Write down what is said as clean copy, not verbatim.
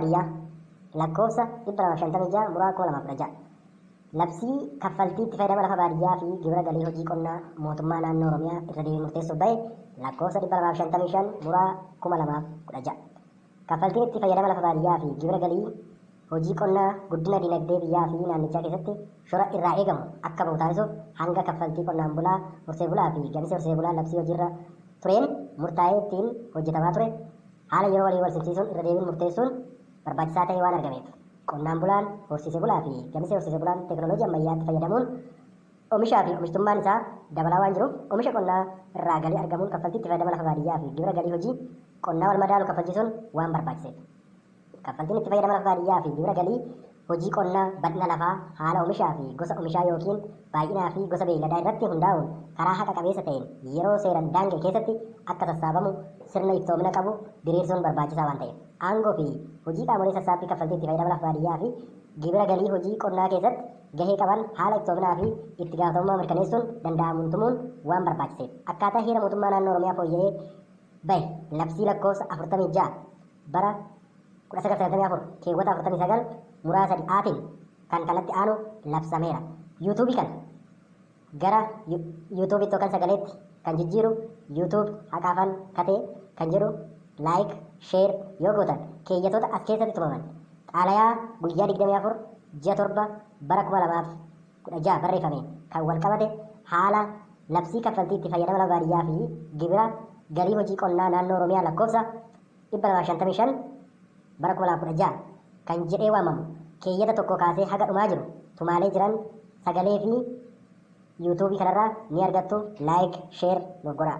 baadiyyaa lakkoofsa 256 muraa 2016. Labsii kaffaltii itti fayyadama lafa baadiyyaa fi gibira galii hojii qonnaa mootummaa naannoo Oromiyaa irra deebiin murteessuuf bahe lakkoofsa 255 muraa 2016. Kaffaltiin itti fayyadama lafa baadiyyaa fi gibira galii hojii qonnaa guddina dinagdee biyyaa fi naannichaa keessatti shora irraa eegamu akka bahu taasisuuf hanga kaffaltii qonnaan bulaa horsee bulaa fi galisi horsee bulaa labsii hojiirra tureen murtaa'ee ittiin hojjetamaa ture haala yeroo walii wal simsiisuun irra deebiin murteessuun barbaachisaa ta'e waan argameef qonnaan bulaan horsiisee bulaa fi galisi horsiisee bulaan teekinooloojii ammayyaatti fayyadamuun oomishaa fi oomishtummaan isaa dabalaa waan jiruuf oomisha qonnaa irraa galii argamuun kaffaltii itti fayyadama lafa baadiyyaa fi gibira galii hojii qonnaa wal madaalu kaffalchiisuun waan barbaachiseef. Kaffaltiin itti fayyadama lafa baadiyyaa fi gibira galii hojii qonnaa bal'ina lafaa haala oomishaa fi gosa oomishaa yookiin baay'inaa fi gosa beeyladaa irratti hundaa'uun karaa haqa qabeessa ta'een yeroo seeran daanga'e keessatti akka sassaabamu sirna iftoomina qabu diriirsuun barbaachisaa waan ta'eef aangoo fi hojii qaamolee sassaabbii kaffaltii itti fayyadama lafa baadiyyaa fi gibira galii hojii qonnaa keessatti gahee qaban haala iftoominaa fi itti gaafatamummaa mirkaneessuun danda'amuun tumuun waan barbaachiseef akkaataa heera mootummaa naannoo Oromiyaa fooyya'ee bahe labsii lakkoofsa 46 bara 1994 keewwata 49 muraa 3tiin kan kalatti aanu labsameera. yuutuubii kan gara yuutuubitti yookaan sagaleetti kan jijjiiru yuutuub haqaafan katee kan jedhu laayik sheer yoo gootan keeyyatoota as keessatti tumaman xaalayaa guyyaa 24 ji'a 7 bara 2016 barreeffame kan wal qabate haala labsii kaffaltii itti fayyadama lafa baadiyyaa fi gibira galii hojii qonnaa naannoo Oromiyaa lakkoofsa 255 bara 2016 kan jedhee waamamu keeyyata tokko kaasee haga dhumaa jiru tumaalee jiran sagalee fi yuutuubii kanarraa ni argattu laayik sheer godhaa.